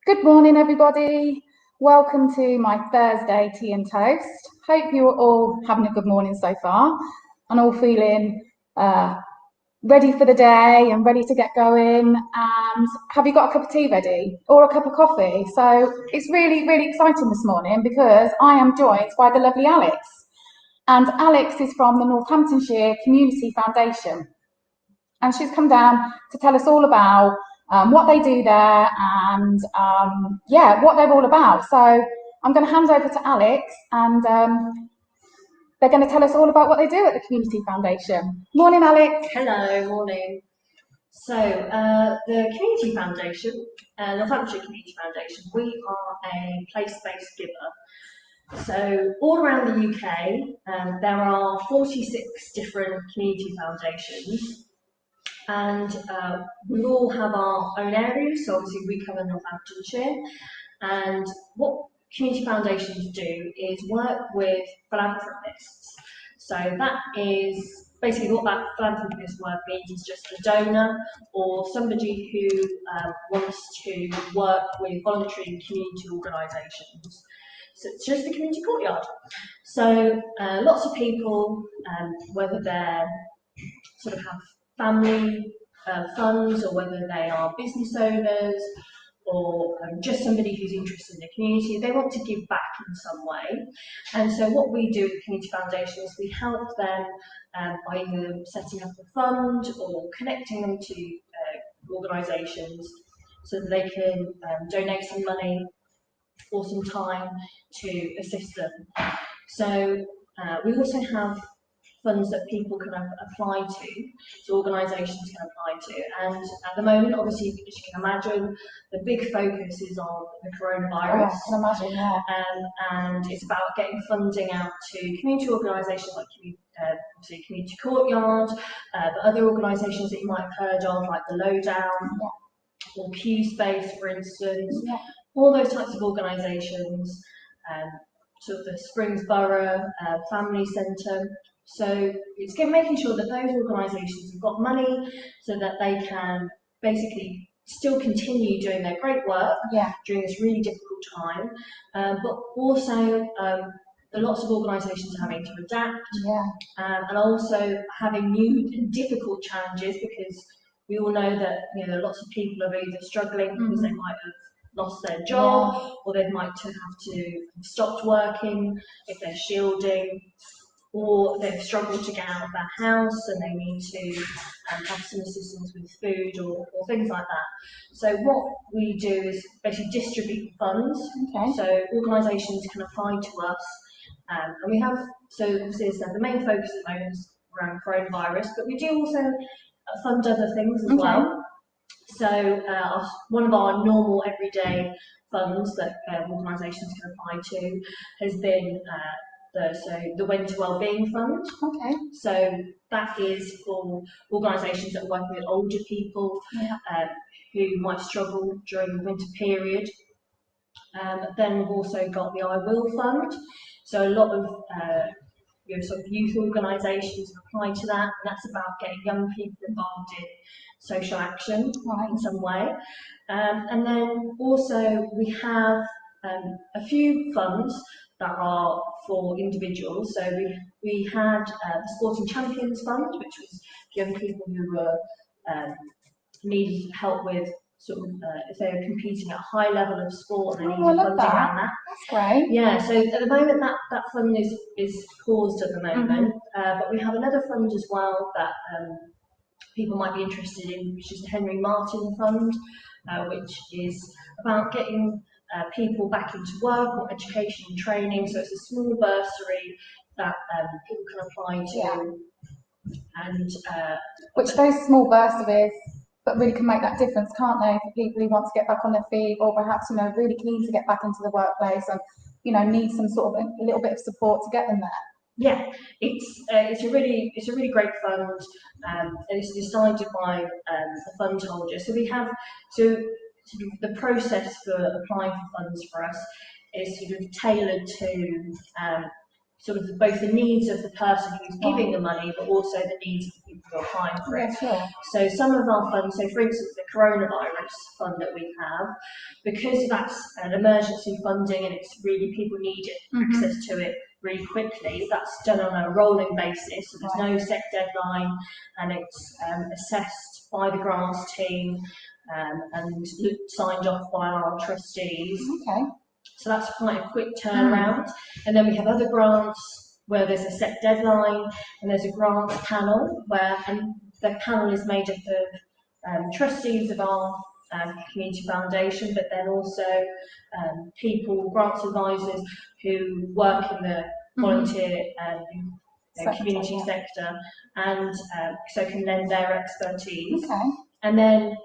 Good morning, everybody. Welcome to my Thursday tea and toast. Hope you are all having a good morning so far and all feeling ready for the day and ready to get going. And have you got a cup of tea ready or a cup of coffee? So it's really, really exciting this morning because I am joined by the lovely Alex. And Alex is from the Northamptonshire Community Foundation. And she's come down to tell us all about what they do there and what they're all about. So I'm going to hand over to Alex and they're going to tell us all about what they do at the Community Foundation. Morning, Alex. Hello, morning. So the Community Foundation, Northamptonshire Community Foundation, we are a place-based giver. So all around the UK, there are 46 different community foundations. And we all have our own areas, so obviously we cover Northamptonshire. And what community foundations do is work with philanthropists. So that is basically what that philanthropist work means is just a donor or somebody who wants to work with voluntary community organisations. So it's just the community courtyard. So lots of people, whether they're sort of have family funds or whether they are business owners or just somebody who's interested in the community, they want to give back in some way. And so what we do at the Community Foundation is we help them by either setting up a fund or connecting them to organisations so that they can donate some money or some time to assist them. So we also have funds that people can apply to, so organisations can apply to. And at the moment, obviously, as you can imagine, the big focus is on the coronavirus. Oh, I can imagine, yeah. And it's about getting funding out to community organisations like Community Courtyard, but other organisations that you might have heard of, like the Lowdown, or Q Space, for instance. Yeah. All those types of organisations, sort of the Springs Borough Family Centre. So it's making sure that those organisations have got money so that they can basically still continue doing their great work during this really difficult time, but also lots of organisations are having to adapt and also having new and difficult challenges because we all know that lots of people are either struggling because they might have lost their job or they might have to stopped working if they're shielding, or they've struggled to get out of their house and they need to have some assistance with food or things like that. So what we do is basically distribute funds. So organisations can apply to us, and we have, so obviously as I said, the main focus at the moment is around coronavirus, but we do also fund other things as well. So one of our normal everyday funds that organisations can apply to has been the When to Wellbeing Fund. So that is for organisations that are working with older people who might struggle during the winter period. Then we've also got the I Will Fund. So a lot of sort of youth organisations apply to that, and that's about getting young people involved in social action in some way. And then also we have a few funds that are for individuals. So we had the Sporting Champions Fund, which was young people who were needed help with sort of if they were competing at a high level of sport and they needed funding around that. That's great. Yeah, so at the moment that fund is paused at the moment, but we have another fund as well that people might be interested in, which is the Henry Martin Fund, which is about getting people back into work or education and training. So it's a small bursary that people can apply to, and which those small bursaries, but really can make that difference, can't they, for people who want to get back on their feet or perhaps really keen to get back into the workplace and need some sort of a little bit of support to get them there. Yeah, it's a really great fund, and it's decided by the fund holder. So we have the process for applying for funds for us is sort of tailored to sort of both the needs of the person who's giving the money, but also the needs of the people who are applying for it. Sure. So some of our funds, so for instance, the coronavirus fund that we have, because that's an emergency funding and it's really people need access to it really quickly, that's done on a rolling basis, so there's no set deadline, and it's assessed by the grants team and signed off by our trustees. Okay. So that's quite a quick turnaround. And then we have other grants where there's a set deadline, and there's a grants panel and the panel is made up of trustees of our community foundation, but then also people, grants advisors who work in the volunteer community sector, and so can lend their expertise. Okay. And then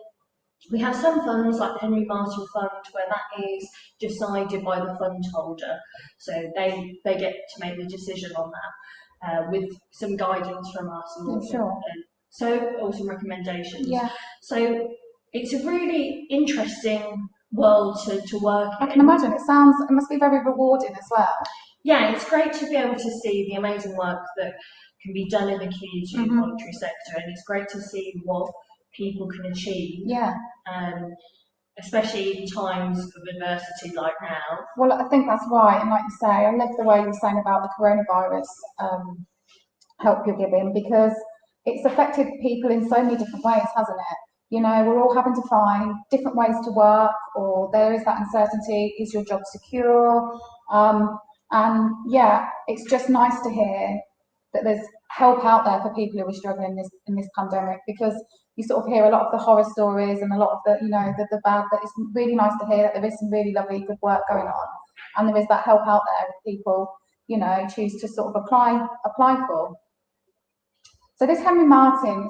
we have some funds like the Henry Martin Fund where that is decided by the fund holder, so they get to make the decision on that with some guidance from us and or some recommendations. Yeah. So it's a really interesting world to work in. I can imagine. It must be very rewarding as well. Yeah, it's great to be able to see the amazing work that can be done in the community and voluntary sector, and it's great to see what people can achieve. Yeah. Especially in times of adversity like now. Well, I think that's right, and like you say, I love the way you're saying about the coronavirus help you're giving, because it's affected people in so many different ways, hasn't it? You know, we're all having to find different ways to work, or there is that uncertainty, is your job secure? And yeah, it's just nice to hear that there's help out there for people who are struggling in this pandemic, because you sort of hear a lot of the horror stories and a lot of the, the bad, but it's really nice to hear that there is some really lovely good work going on, and there is that help out there if people, choose to sort of apply for. So this Henry Martin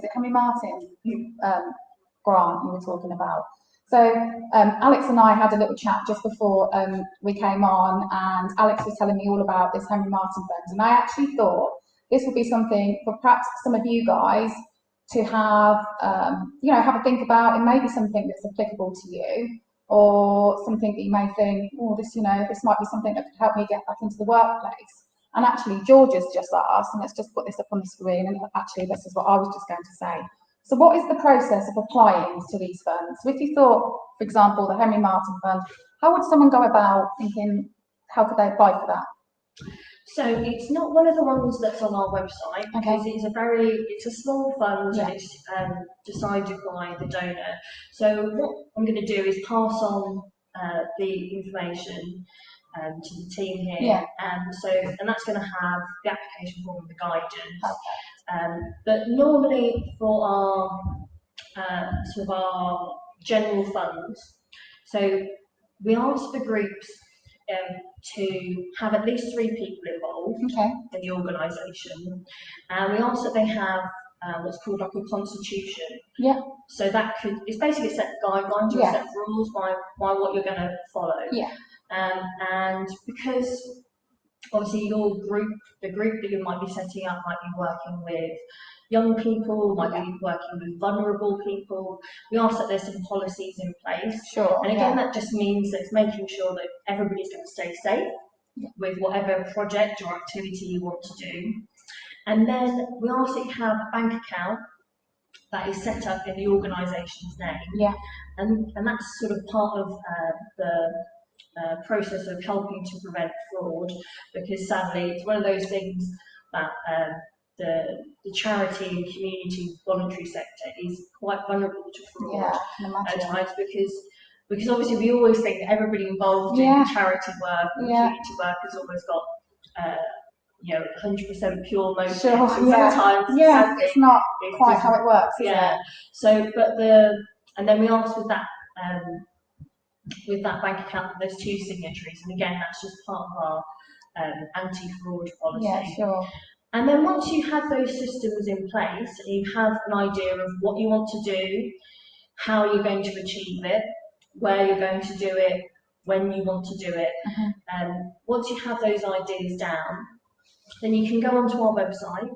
grant you were talking about. So Alex and I had a little chat just before we came on, and Alex was telling me all about this Henry Martin fund, and I actually thought this would be something for perhaps some of you guys to have, have a think about. It may be something that's applicable to you, or something that you may think, oh, this might be something that could help me get back into the workplace. And actually, George has just asked, and let's just put this up on the screen, and actually this is what I was just going to say. So what is the process of applying to these funds? So if you thought, for example, the Henry Martin Fund, how would someone go about thinking, how could they apply for that? So it's not one of the ones that's on our website, because it's a small fund, and it's decided by the donor. So what I'm going to do is pass on the information to the team here, and that's going to have the application form and the guidance. But normally for our sort of our general funds, so we ask the groups to have at least 3 people involved in the organisation, and we ask that they have what's called like a constitution. Yeah. So it's basically a set of guidelines or a set of rules by what you're going to follow. Yeah. And because obviously the group that you might be setting up might be working with young people, might be working with vulnerable people, we ask that there's some policies in place. Sure. And again, that just means that it's making sure that everybody's going to stay safe with whatever project or activity you want to do. And then we ask that you have a bank account that is set up in the organisation's name. Yeah. And that's sort of part of the process of helping to prevent fraud, because sadly it's one of those things that the charity and community voluntary sector is quite vulnerable to fraud at times, because obviously we always think that everybody involved in charity work and community work has always got 100% pure motives. Sure, sometimes it's not quite how it works, is it? So and then we ask with that bank account, there's 2 signatories, and again that's just part of our anti-fraud policy. Yeah, sure. And then once you have those systems in place, and you have an idea of what you want to do, how you're going to achieve it, where you're going to do it, when you want to do it, once you have those ideas down, then you can go onto our website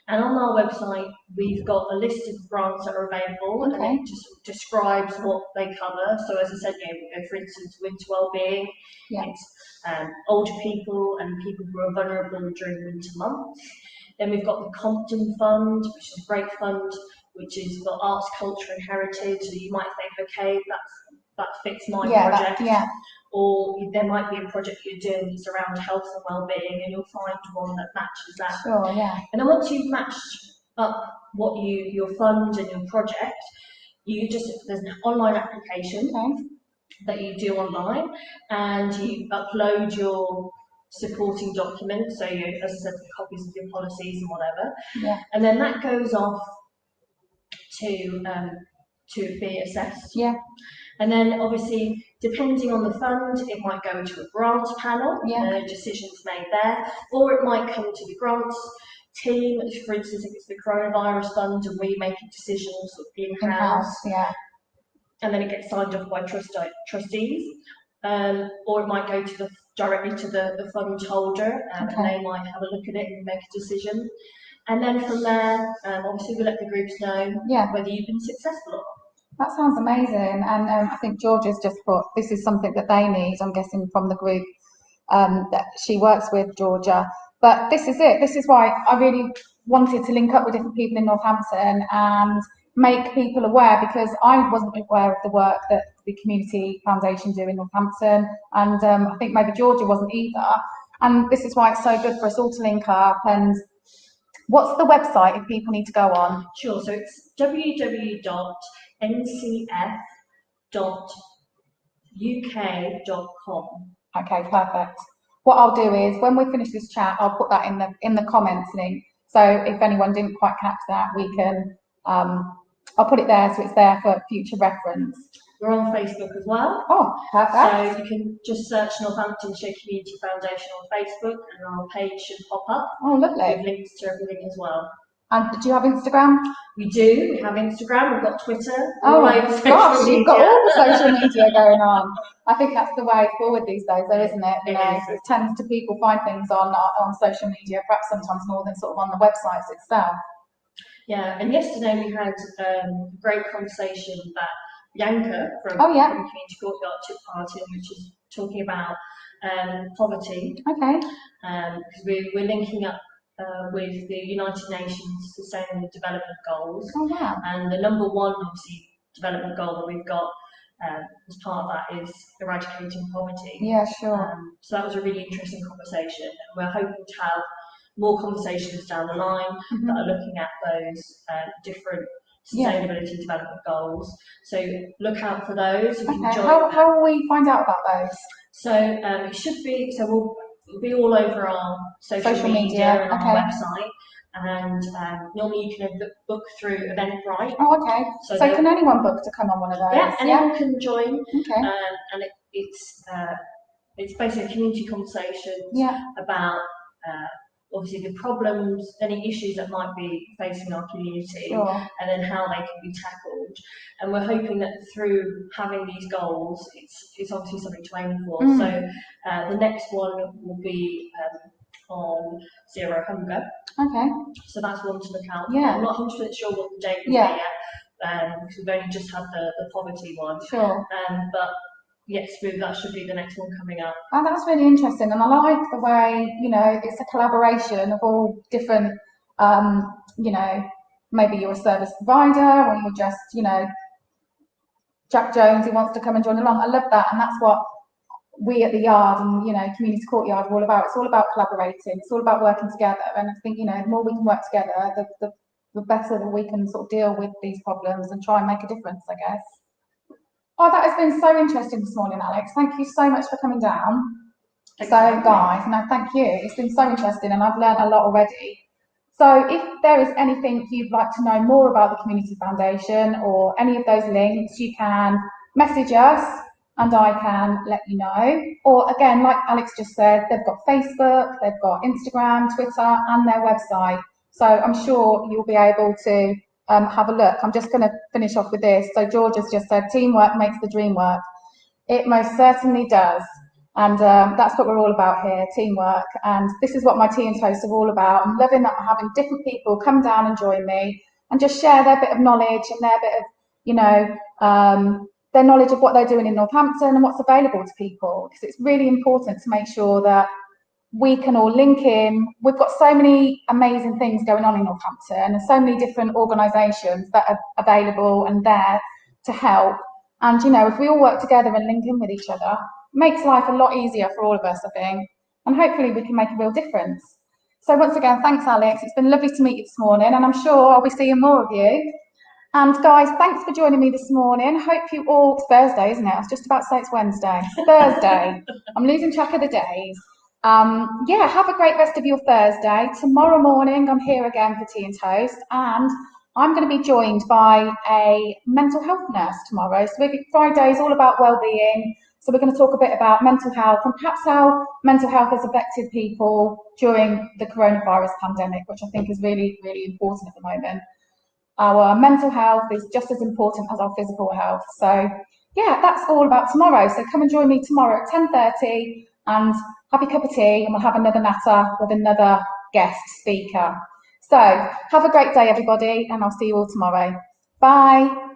And on our website, we've got a list of grants that are available, and it just describes what they cover. So as I said, for instance, winter wellbeing, it's older people and people who are vulnerable during winter months. Then we've got the Compton Fund, which is a great fund, which is for arts, culture and heritage. So you might think, okay, that fits my project. Or there might be a project you're doing that's around health and well-being, and you'll find one that matches that. Sure, yeah. And then once you've matched up what your fund and your project, there's an online application that you do online, and you upload your supporting documents. So as I said, the copies of your policies and whatever. And then that goes off to be assessed. And then obviously, depending on the fund, it might go to a grants panel, decisions made there, or it might come to the grants team. For instance, if it's the coronavirus fund and we make a decision sort of in-house, and then it gets signed off by trustees, or it might go directly to the fund holder, and they might have a look at it and make a decision. And then from there, obviously we let the groups know whether you've been successful or not. That sounds amazing, and I think Georgia's just put, this is something that they need, I'm guessing from the group that she works with, Georgia. But this is it, this is why I really wanted to link up with different people in Northampton and make people aware, because I wasn't aware of the work that the Community Foundation do in Northampton, and I think maybe Georgia wasn't either. And this is why it's so good for us all to link up. And what's the website if people need to go on? Sure, so it's www.ncf.uk.com. Okay, perfect. What I'll do is when we finish this chat, I'll put that in the comments link. So if anyone didn't quite catch that, we can I'll put it there so it's there for future reference. We're on Facebook as well. Oh, perfect. So you can just search Northamptonshire Community Foundation on Facebook, and our page should pop up. Oh, lovely. With links to everything as well. And do you have Instagram? We do. We have Instagram. We've got Twitter. Oh my gosh, you've got all the social media going on. I think that's the way forward these days, though, isn't it? It tends to people find things on social media, perhaps sometimes more than sort of on the websites itself. Yeah, and yesterday we had a great conversation that Bianca from Community Courtyard took part in, which is talking about poverty. Okay. Because we're linking up with the United Nations Sustainable Development Goals. Oh, wow. And the number one, obviously, development goal that we've got as part of that is eradicating poverty. Yeah, sure. So that was a really interesting conversation, and we're hoping to have more conversations down the line that are looking at those different sustainability development goals. So look out for those. You can join. How will we find out about those? So it should be, so we'll be all over our social media and our website. And normally you can book through Eventbrite. Oh, okay. So can anyone book to come on one of those? Yeah, anyone can join. Okay. And it's basically a community conversation about obviously the problems, any issues that might be facing our community, and then how they can be tackled. And we're hoping that through having these goals, it's obviously something to aim for. So the next one will be on Zero Hunger. Okay. So that's one to look out for. Yeah. I'm not 100% sure what the date will be yet, because we've only just had the poverty one. Sure. But yes, that should be the next one coming up. Oh, that's really interesting, and I like the way, it's a collaboration of all different, maybe you're a service provider, or you're just, Jack Jones who wants to come and join along. I love that, and that's what we at the Yard and, Community Courtyard are all about. It's all about collaborating, it's all about working together, and I think, the more we can work together, the better that we can sort of deal with these problems and try and make a difference, I guess. Oh, that has been so interesting this morning, Alex. Thank you so much for coming down. Guys, thank you. It's been so interesting, and I've learned a lot already. So if there is anything you'd like to know more about the Community Foundation or any of those links, you can message us and I can let you know. Or again, like Alex just said, they've got Facebook, they've got Instagram, Twitter, and their website. So I'm sure you'll be able to have a look. I'm just going to finish off with this. So George has just said, teamwork makes the dream work. It most certainly does. And that's what we're all about here, teamwork. And this is what my tea and toast are all about. I'm loving that I'm having different people come down and join me and just share their bit of knowledge and their bit of, you know, their knowledge of what they're doing in Northampton and what's available to people. Because it's really important to make sure that we can all link in. We've got so many amazing things going on in Northampton and so many different organisations that are available and there to help. And, you know, if we all work together and link in with each other, it makes life a lot easier for all of us, I think. And hopefully we can make a real difference. So once again, thanks, Alex. It's been lovely to meet you this morning, and I'm sure I'll be seeing more of you. And guys, thanks for joining me this morning. Hope you all, it's Thursday, isn't it? I was just about to say it's Wednesday. It's Thursday. I'm losing track of the days. Yeah, have a great rest of your Thursday. Tomorrow morning, I'm here again for tea and toast, and I'm going to be joined by a mental health nurse tomorrow. So Friday is all about well-being. So we're going to talk a bit about mental health and perhaps how mental health has affected people during the coronavirus pandemic, which I think is really, really important at the moment. Our mental health is just as important as our physical health. So yeah, that's all about tomorrow. So come and join me tomorrow at 10:30 and have a cup of tea, and we'll have another natter with another guest speaker. So have a great day, everybody, and I'll see you all tomorrow. Bye.